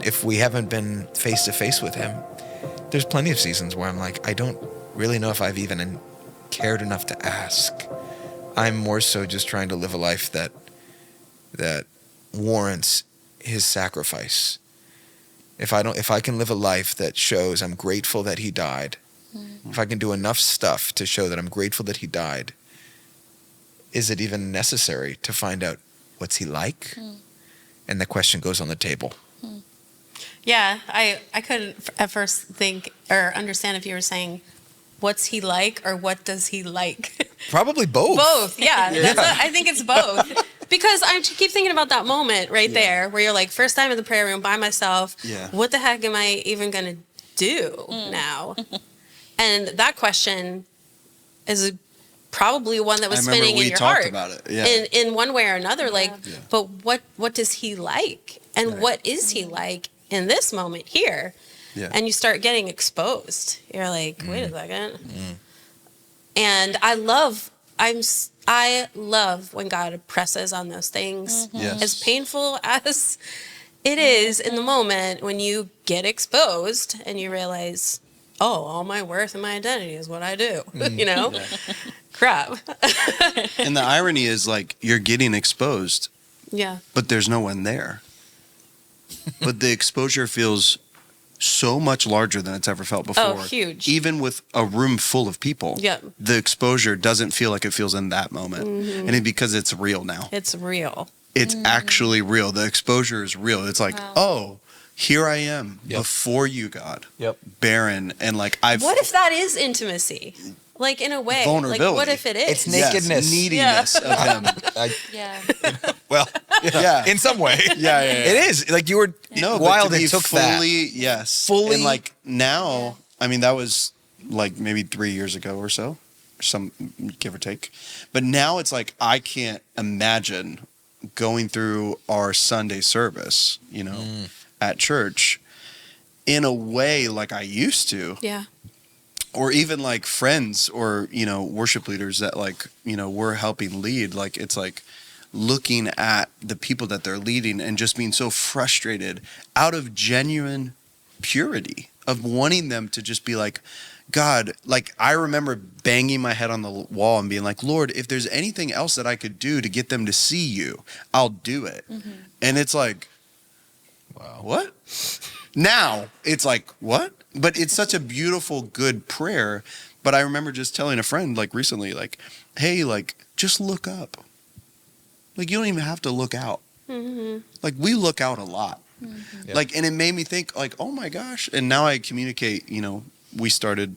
if we haven't been face to face with him, there's plenty of seasons where I'm like, I don't really know if I've even cared enough to ask. I'm more so just trying to live a life that warrants his sacrifice. If I can live a life that shows I'm grateful that he died, if I can do enough stuff to show that I'm grateful that he died, is it even necessary to find out what's he like? And the question goes on the table. Yeah, I couldn't at first think or understand if you were saying, what's he like or what does he like? Probably both. Both, yeah. I think it's both. Because I keep thinking about that moment right there where you're like, first time in the prayer room by myself. Yeah. What the heck am I even going to do now? And that question is probably one that was spinning in your heart. I remember we talked about it. Yeah. In one way or another. Like, but what does he like? And what is he like in this moment here? Yeah. And you start getting exposed. You're like, wait a second. And I love when God presses on those things. Yes. As painful as it is in the moment when you get exposed and you realize, oh, all my worth and my identity is what I do. You know? Crap. And the irony is, like, you're getting exposed, but there's no one there. But the exposure feels so much larger than it's ever felt before. Oh, huge. Even with a room full of people, the exposure doesn't feel like it feels in that moment. And because it's real now. It's real. It's actually real. The exposure is real. It's like, oh, here I am before you, God. Barren. And like, what if that is intimacy? Like, in a way. Vulnerability. Like, what if it is? It's nakedness. Neediness of him. Well, in some way. It is. Like, you were wild and took fully, that. Fully. And like now, I mean, that was like maybe 3 years ago or so, some give or take. But now it's like, I can't imagine going through our Sunday service, you know, at church in a way like I used to. Or even like friends or, you know, worship leaders that like, you know, we're helping lead. Like, it's like looking at the people that they're leading and just being so frustrated out of genuine purity of wanting them to just be like, God, like, I remember banging my head on the wall and being like, Lord, if there's anything else that I could do to get them to see you, I'll do it. And it's like, wow, what? Now it's like, what? But it's such a beautiful, good prayer. But I remember just telling a friend like recently, like, hey, like, just look up. Like, you don't even have to look out. Like, we look out a lot. Like, and it made me think like, oh my gosh. And now I communicate, you know, we started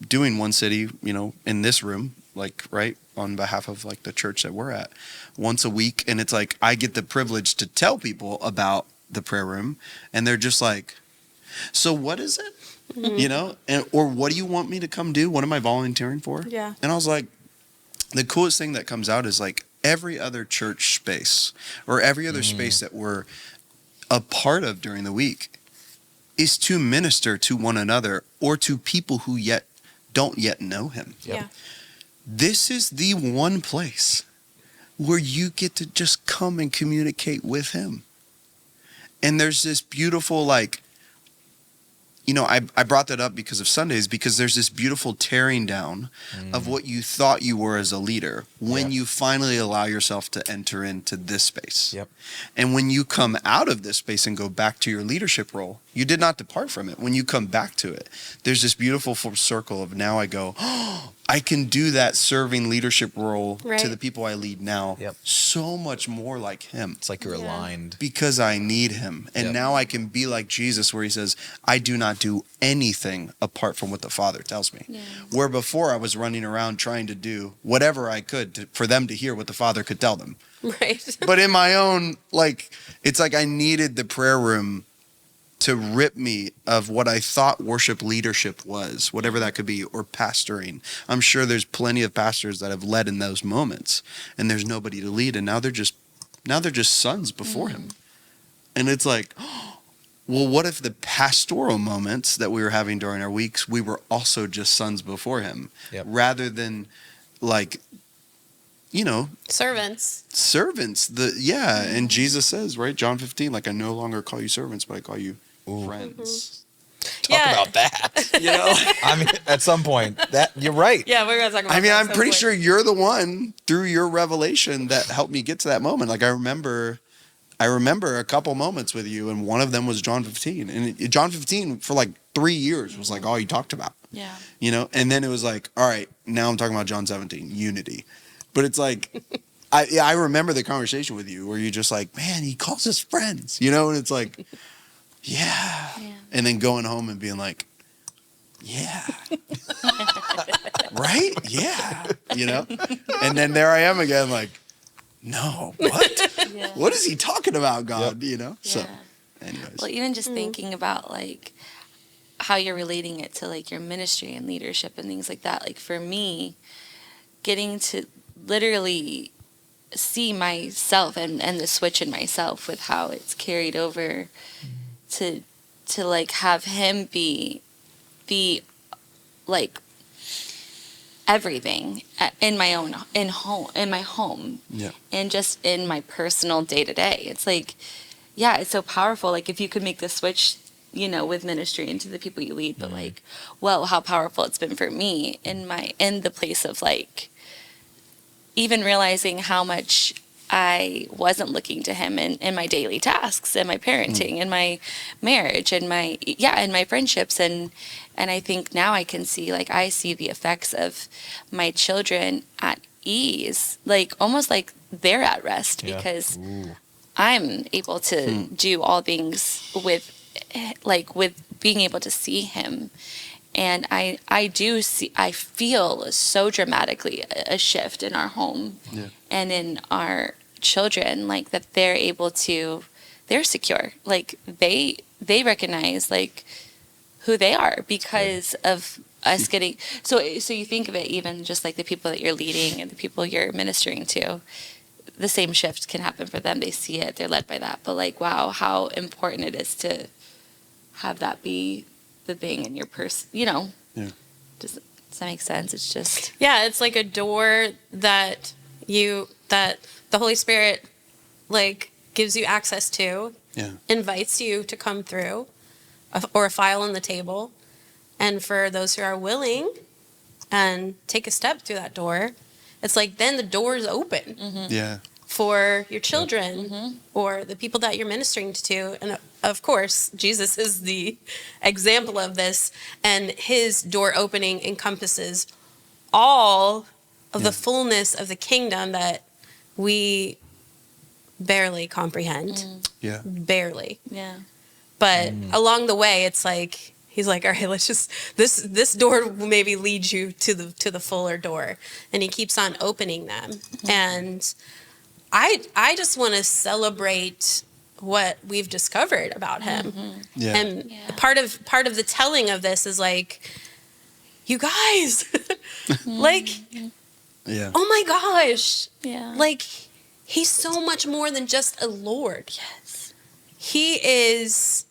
doing One City, you know, in this room, like, right, on behalf of like the church that we're at once a week. And it's like, I get the privilege to tell people about the prayer room and they're just like, so what is it? You know, and or what do you want me to come do? What am I volunteering for? And I was like, the coolest thing that comes out is like every other church space or every other space that we're a part of during the week is to minister to one another or to people who don't yet know him. This is the one place where you get to just come and communicate with him. And there's this beautiful, like, you know, I brought that up because of Sundays, because there's this beautiful tearing down of what you thought you were as a leader when you finally allow yourself to enter into this space. And when you come out of this space and go back to your leadership role, you did not depart from it. When you come back to it, there's this beautiful full circle of now I go, oh, I can do that serving leadership role to the people I lead now so much more like him. It's like you're aligned. Because I need him. And now I can be like Jesus where he says, I do not do anything apart from what the Father tells me. Where before I was running around trying to do whatever I could for them to hear what the Father could tell them. But in my own, like, it's like I needed the prayer room to rip me of what I thought worship leadership was, whatever that could be, or pastoring. I'm sure there's plenty of pastors that have led in those moments and there's nobody to lead. And now they're just sons before him. And it's like, well, what if the pastoral moments that we were having during our weeks, we were also just sons before him rather than like, Servants. servants. And Jesus says, right, John 15, like, I no longer call you servants, but I call you friends. Talk about that. I mean, at some point, that you're right. Yeah, we're gonna talk about. I mean, that I'm pretty sure you're the one through your revelation that helped me get to that moment. Like, I remember a couple moments with you, and one of them was John 15. And John 15 for like 3 years was like all you talked about. Yeah. And then it was like, all right, now I'm talking about John 17, unity. But it's like, I remember the conversation with you where you're just like, man, he calls us friends, and it's like, yeah. And then going home and being like, yeah. Right? Yeah. And then there I am again, like, no, what? Yeah. What is he talking about, God? So, Yeah. anyways. Well, even just thinking about like how you're relating it to like your ministry and leadership and things like that. Like for me, getting to literally see myself and the switch in myself with how it's carried over to like have him be like everything in my home Yeah. and just in my personal day-to-day. It's like, yeah, it's so powerful. Like if you could make the switch, with ministry into the people you lead, but like, whoa, how powerful it's been for me in the place of like even realizing how much I wasn't looking to him in my daily tasks and my parenting and my marriage and my friendships. And I think now I can see, like, I see the effects of my children at ease, like almost like they're at rest because I'm able to do all things with being able to see him. And I feel so dramatically a shift in our home and in our children, like that they're secure. Like they recognize like who they are because of us getting, so you think of it even just like the people that you're leading and the people you're ministering to, the same shift can happen for them. They see it, they're led by that. But like, wow, how important it is to have that be the thing in your person, Yeah. Does that make sense? It's just, Yeah, it's like a door that the Holy Spirit like gives you access to, invites you to come through, or a file on the table. And for those who are willing and take a step through that door, it's like then the door is open for your children or the people that you're ministering to. And of course, Jesus is the example of this, and his door opening encompasses all of the fullness of the kingdom that we barely comprehend. Barely. yeah. But along the way, it's like he's like, all right, let's just this door will maybe lead you to the fuller door, and he keeps on opening them. And I just want to celebrate what we've discovered about him. And part of the telling of this is like, you guys, like, oh my gosh, like he's so much more than just a Lord. Yes. He is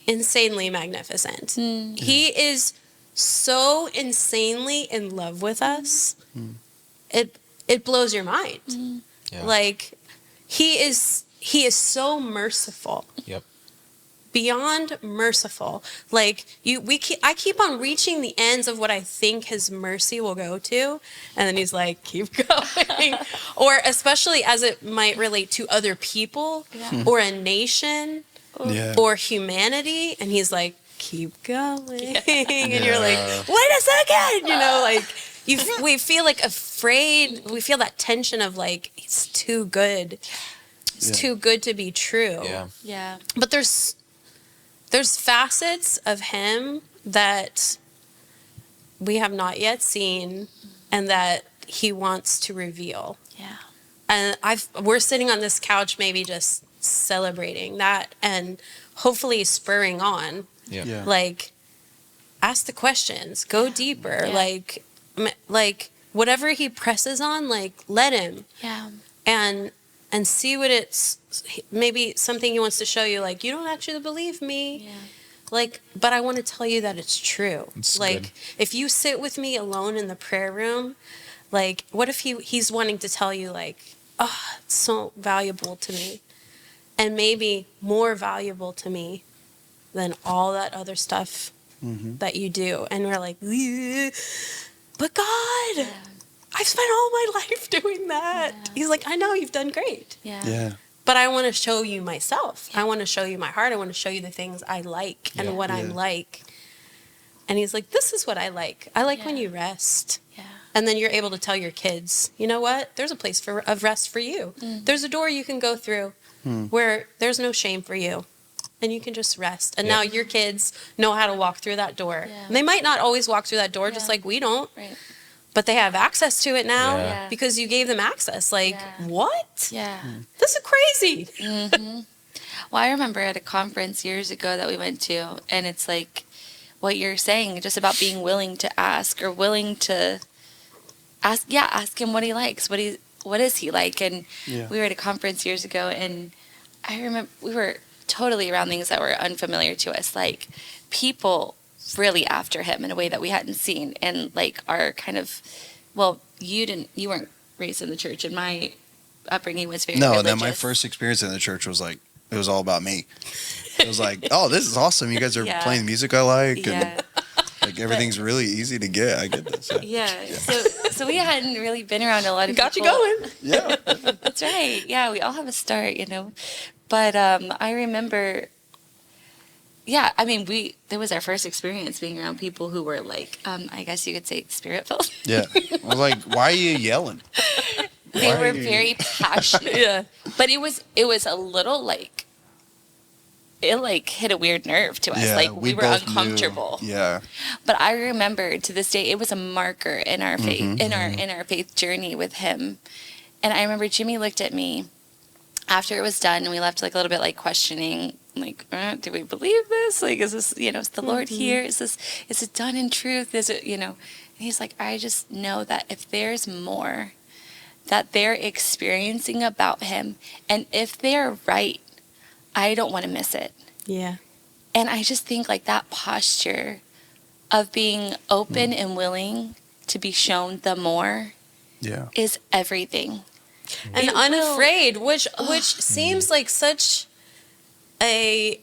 insanely magnificent. He is so insanely in love with us. It blows your mind. Like he is so merciful. Beyond merciful. Like I keep on reaching the ends of what I think his mercy will go to, and then he's like, keep going. Or especially as it might relate to other people or a nation or humanity, and he's like, keep going. And you're like, wait a second, like we feel like afraid. We feel that tension of like, it's too good. It's too good to be true. Yeah. But there's facets of him that we have not yet seen and that he wants to reveal. Yeah. And we're sitting on this couch maybe just celebrating that and hopefully spurring on. Like, ask the questions, go deeper. Like whatever he presses on, like let him. Yeah. And see what it's maybe something he wants to show you, like, you don't actually believe me. Like, but I want to tell you that it's true. It's like good. if you sit with me alone in the prayer room, Like, what if he's wanting to tell you, like, oh, it's so valuable to me, and maybe more valuable to me than all that other stuff that you do. And we're like, "Ugh, but God, I've spent all my life doing that." Yeah. He's like, "I know, you've done great. Yeah. But I want to show you myself. I want to show you my heart. I want to show you the things I like and what I'm like." And he's like, "This is what I like. I like when you rest." Yeah. And then you're able to tell your kids, "You know what? There's a place of rest for you. There's a door you can go through where there's no shame for you. And you can just rest." And now your kids know how to walk through that door. Yeah. And they might not always walk through that door just like we don't. Right. But they have access to it now Yeah. because you gave them access. Like, Yeah. what? Yeah. This is crazy. Well, I remember at a conference years ago that we went to, and it's like what you're saying, just about being willing to ask, or willing to ask him what he likes, what is he like. And we were at a conference years ago, and I remember we were totally around things that were unfamiliar to us, like people really after him in a way that we hadn't seen, and like our kind of, well, you weren't raised in the church, and my upbringing was very religious. Then my first experience in the church was like, it was all about me. It was like, oh, this is awesome. You guys are playing the music I like. And like everything's really easy to get. I get this. So we hadn't really been around a lot of Got you people. going. Yeah. That's right. Yeah, we all have a start, But I remember, I mean, there was our first experience being around people who were like, I guess you could say spirit-filled. Yeah. I was like, why are you yelling? They were very passionate. But it was a little like, it like hit a weird nerve to us. Yeah, like we were both uncomfortable. knew. Yeah. But I remember to this day, it was a marker in our faith, in our faith journey with him. And I remember Jimmy looked at me after it was done, and we left like a little bit like questioning, like, do we believe this? Like, is this, is the Lord here? Is it done in truth? Is it, And he's like, I just know that if there's more that they're experiencing about him, and if they're right, I don't want to miss it. Yeah. And I just think like that posture of being open and willing to be shown the more is everything. And unafraid, which seems like such a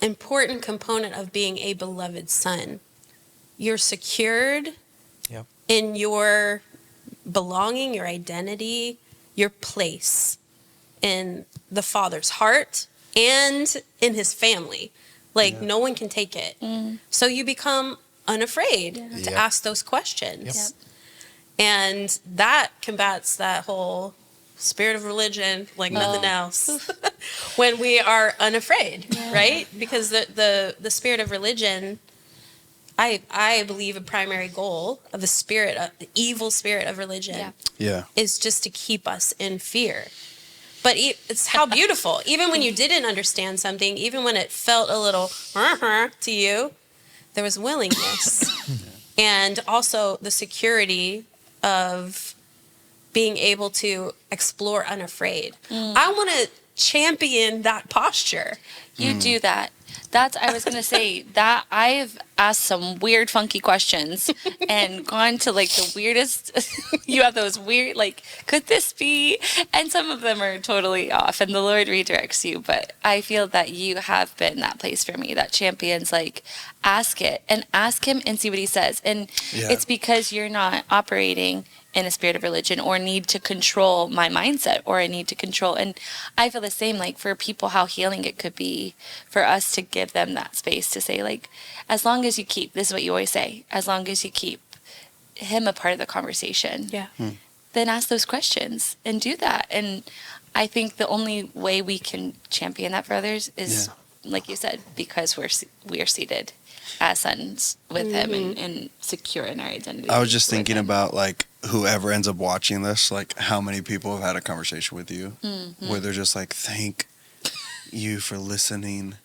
important component of being a beloved son. You're secured in your belonging, your identity, your place in the Father's heart and in his family. Like no one can take it. So you become unafraid to ask those questions. And that combats that whole spirit of religion like nothing else. When we are unafraid, right? Because the spirit of religion, I believe a primary goal of the evil spirit of religion is just to keep us in fear. But it's how beautiful. Even when you didn't understand something, even when it felt a little to you, there was willingness. And also the security of being able to explore unafraid. I want to champion that posture. You do that. I was going to say that I've asked some weird, funky questions and gone to like the weirdest, you have those weird, like, could this be? And some of them are totally off, and the Lord redirects you. But I feel that you have been that place for me that champions, like, ask it and ask him and see what he says. And it's because you're not operating in a spirit of religion or need to control my mindset, or I need to control. And I feel the same, like for people, how healing it could be for us to give them that space to say, like, as long as you keep, this is what you always say, as long as you keep him a part of the conversation, then ask those questions and do that. And I think the only way we can champion that for others is, like you said, because we are seated as sons with him and secure in our identity. I was just thinking about like whoever ends up watching this, like how many people have had a conversation with you where they're just like, thank you for listening.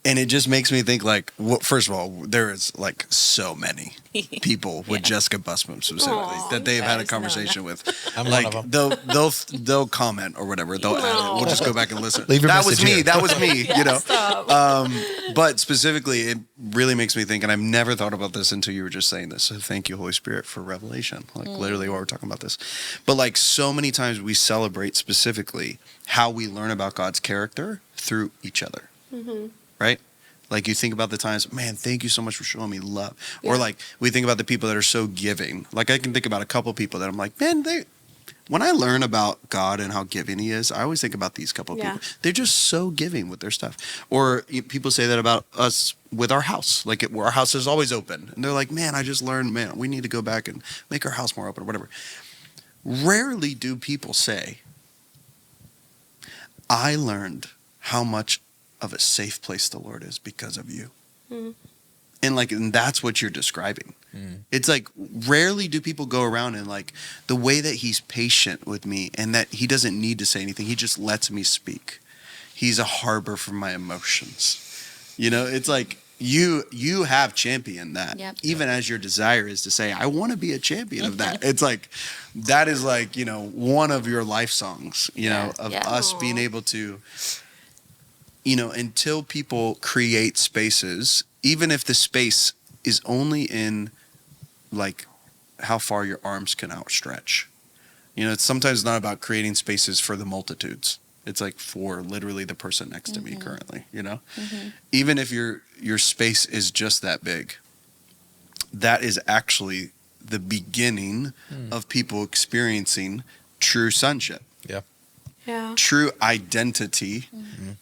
And it just makes me think like, first of all, there is like so many people with Jessica Busman specifically Aw, that they've had a guys, conversation with. I'm Like one of them. they'll comment or whatever. They'll add it. We'll just go back and listen. Leave your that was message me. here. That was me. You know. Stop. But specifically, it really makes me think, and I've never thought about this until you were just saying this. So thank you, Holy Spirit, for revelation. Like literally while we're talking about this. But like so many times we celebrate specifically how we learn about God's character through each other. Right? Like you think about the times, man, thank you so much for showing me love. Or like we think about the people that are so giving. Like I can think about a couple people that I'm like, man, when I learn about God and how giving he is, I always think about these couple of people. They're just so giving with their stuff. Or people say that about us with our house. Like our house is always open. And they're like, man, I just learned, man, we need to go back and make our house more open or whatever. Rarely do people say, I learned how much of a safe place the Lord is because of you. And that's what you're describing. It's like rarely do people go around and like the way that he's patient with me and that he doesn't need to say anything. He just lets me speak. He's a harbor for my emotions. You know, it's like you have championed that. Yep. Even as your desire is to say, I want to be a champion of that. It's like, that is like, you know, one of your life songs, you know, of us being able to, you know, until people create spaces, even if the space is only in like how far your arms can outstretch. You know, it's sometimes not about creating spaces for the multitudes. It's like for literally the person next to me currently, you know? Even if your space is just that big, that is actually the beginning of people experiencing true sonship. Yeah. True identity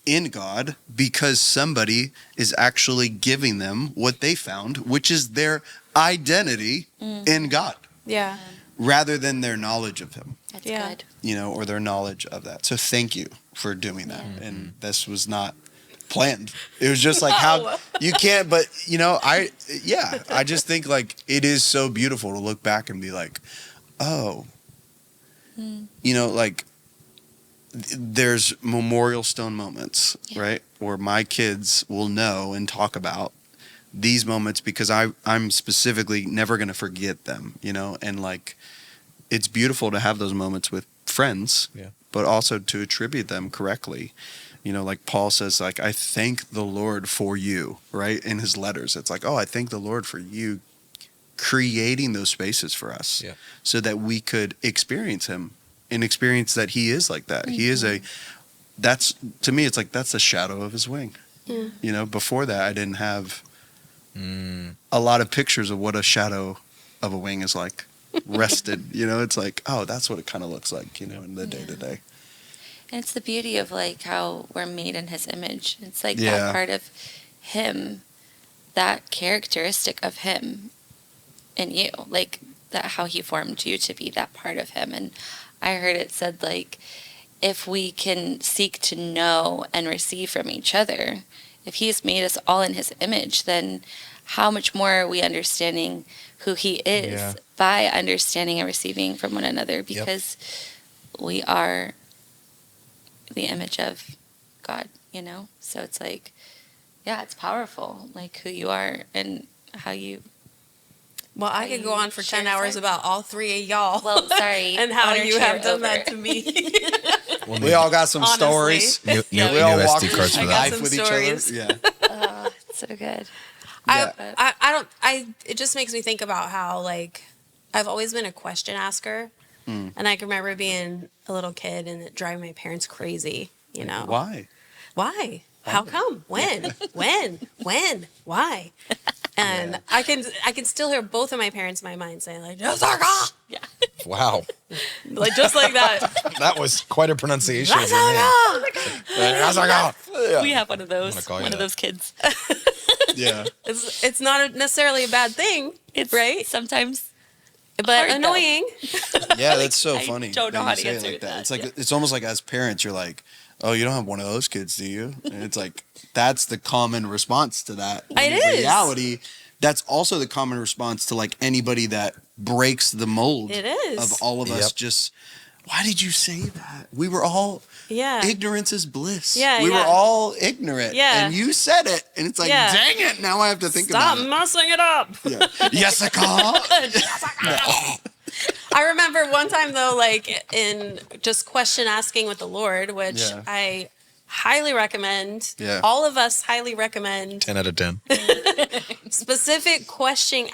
in God because somebody is actually giving them what they found, which is their identity in God. Yeah. Rather than their knowledge of him. That's Yeah. good. You know, or their knowledge of that. So thank you for doing that. And this was not planned. It was just like how you can't, but you know, I just think like it is so beautiful to look back and be like, oh, you know, like there's memorial stone moments, right? Where my kids will know and talk about these moments because I'm specifically never going to forget them, you know? And like, it's beautiful to have those moments with friends, but also to attribute them correctly. You know, like Paul says, like, I thank the Lord for you, right? In his letters, it's like, oh, I thank the Lord for you creating those spaces for us so that we could experience him and experience that he is like that. He is that's, to me, it's like, that's the shadow of his wing. You know, before that, I didn't have a lot of pictures of what a shadow of a wing is like. Rested, you know, it's like, oh, that's what it kind of looks like, you know, in the day to day. And it's the beauty of like how we're made in his image. It's like that part of him, that characteristic of him in you, like that how he formed you to be that part of him. And I heard it said like, if we can seek to know and receive from each other, if he's made us all in his image, then how much more are we understanding who he is by understanding and receiving from one another, because we are the image of God, you know? So it's like, it's powerful, like who you are and how you. Well, I could go on for 10 hours about all three of y'all. Well, sorry. And how honor you have cheer done that to me. We all got some Honestly. stories. New We all walk SD through cards some for I got that. some life with stories. each other. So good. It just makes me think about how, like, I've always been a question asker. And I can remember being a little kid and it driving my parents crazy, you know? Why? How come? When? When? Why? And I can still hear both of my parents in my mind saying, like, Jessica! Yeah. Wow. Like, just like that. That was quite a pronunciation. of your name. Jessica! We have one of those. I'm gonna call you One of that. those kids. Yeah. It's not necessarily a bad thing, It's right? sometimes But hard, though. annoying. Yeah, that's so I funny. don't know that how you to say it answer like that, It's like it's almost like as parents, you're like, oh, you don't have one of those kids, do you? And it's like that's the common response to that. When It in is. reality, that's also the common response to like anybody that breaks the mold It is. of all of us Yep. just why did you say that? We were all, Yeah. ignorance is bliss. Yeah, we were yeah. all ignorant. Yeah. And you said it. And it's like, Yeah. dang it. Now I have to think Stop about it. messing it up. Yeah. Jessica. I remember one time though, like in just question asking with the Lord, which Yeah. I highly recommend. Yeah. All of us highly recommend 10 out of 10. specific question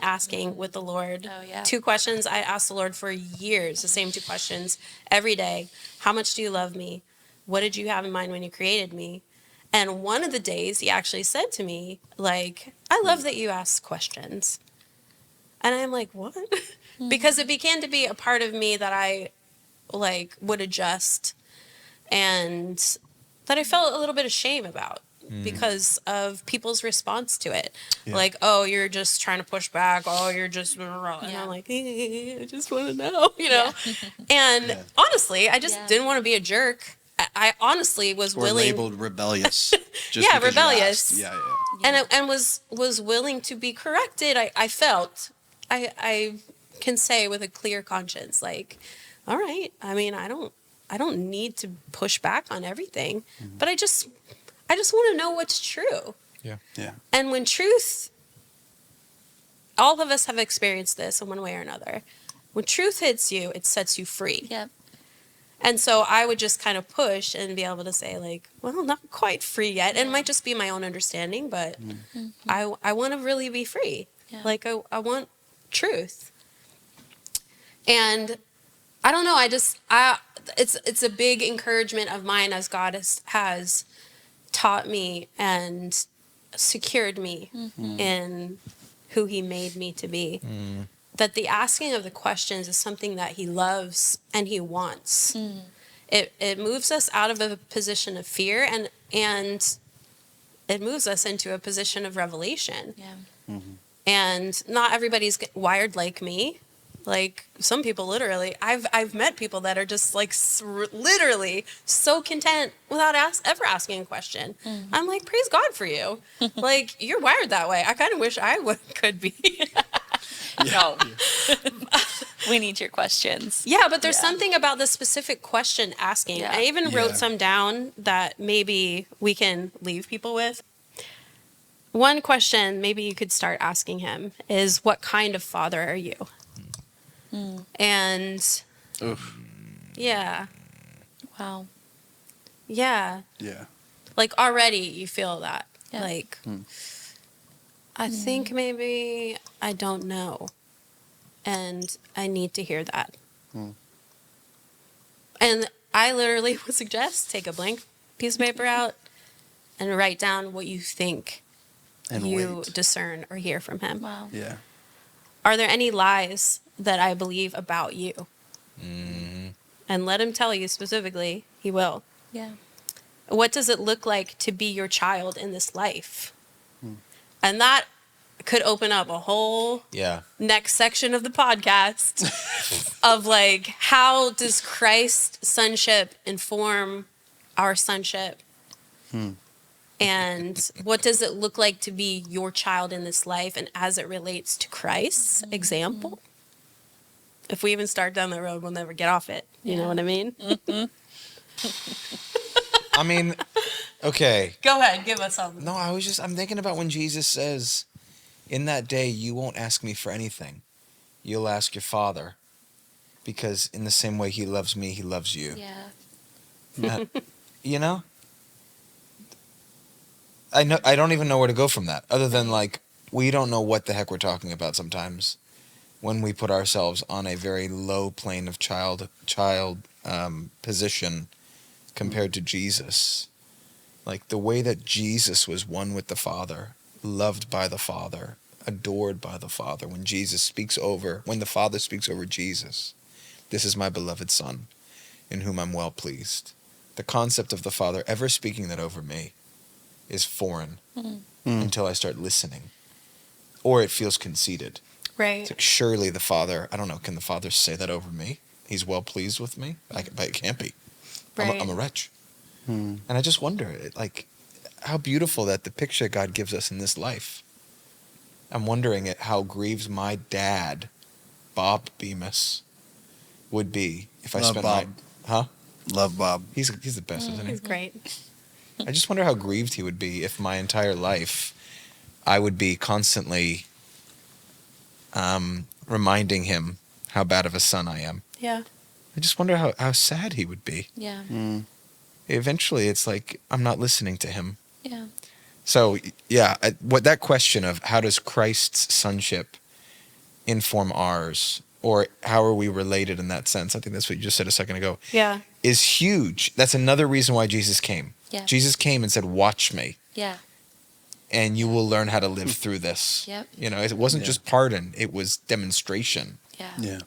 asking with the Lord. Oh, yeah. 2 questions I asked the Lord for years, the same 2 questions every day. How much do you love me? What did you have in mind when you created me? And one of the days he actually said to me, like, I love that you ask questions. And I'm like, what? Because it began to be a part of me that I like would adjust and that I felt a little bit of shame about because of people's response to it. Yeah. Like, oh, you're just trying to push back. Oh, you're just, and I'm like, I just want to know, you know? And honestly, I just Yeah. didn't want to be a jerk. I honestly was Or willing. labeled rebellious. Just Yeah, because you rebellious. asked. Yeah. And was willing to be corrected. I felt I can say with a clear conscience, like, all right, I mean, I don't need to push back on everything, but I just want to know what's true. Yeah. Yeah. And when truth, all of us have experienced this in one way or another. When truth hits you, it sets you free. Yep. And so I would just kind of push and be able to say, like, well, not quite free yet. And it might just be my own understanding, but I want to really be free. Yeah. Like, I want truth. And I don't know, it's a big encouragement of mine as God has taught me and secured me in who he made me to be. That the asking of the questions is something that he loves and he wants. It moves us out of a position of fear and it moves us into a position of revelation. Yeah. And not everybody's wired like me. Like some people literally, I've met people that are just like literally so content without ever asking a question. I'm like, praise God for you. Like you're wired that way. I kind of wish I could be. No. We need your questions. Yeah, but there's something about the specific question asking. Yeah. I even Yeah. wrote some down that maybe we can leave people with. One question maybe you could start asking him is, what kind of father are you? And Oof. yeah, Wow. yeah. Yeah. Like already you feel that. Yeah. Like, I think maybe I don't know. And I need to hear that. And I literally would suggest take a blank piece of paper out and write down what you think And you wait. discern or hear from him. Wow. Yeah. Are there any lies that I believe about you? And let him tell you specifically. He will. Yeah. What does it look like to be your child in this life? And that could open up a whole Yeah. next section of the podcast of like, how does Christ's sonship inform our sonship? And what does it look like to be your child in this life and as it relates to Christ's example? If we even start down that road, we'll never get off it. You know what I mean? I mean, okay. Go ahead, give us something. No, I'm thinking about when Jesus says, in that day, you won't ask me for anything. You'll ask your Father. Because in the same way he loves me, he loves you. Yeah. That- you know? I don't even know where to go from that. Other than like, we don't know what the heck we're talking about sometimes when we put ourselves on a very low plane of child position compared to Jesus. Like the way that Jesus was one with the Father, loved by the Father, adored by the Father. When the Father speaks over Jesus, this is my beloved Son, in whom I'm well pleased. The concept of the Father ever speaking that over me is foreign until I start listening. Or it feels conceited. Right. It's like, surely the Father, I don't know, can the Father say that over me? He's well pleased with me? But it can't be. Right. I'm a wretch. And I just wonder, like, how beautiful that the picture God gives us in this life. I'm wondering how grieves my dad, Bob Bemis, would be if I Love spent Bob. Love Bob. He's the best, isn't he? He's great. I just wonder how grieved he would be if my entire life I would be constantly reminding him how bad of a son I am. Yeah. I just wonder how sad he would be. Yeah. Eventually, it's like I'm not listening to him. Yeah. So, yeah, what that question of how does Christ's sonship inform ours, or how are we related in that sense? I think that's what you just said a second ago. Yeah. Is huge. That's another reason why Jesus came. Yeah. Jesus came and said, "Watch me, Yeah. and you will learn how to live through this." Yep. You know, it wasn't just pardon; it was demonstration. Yeah. Yeah.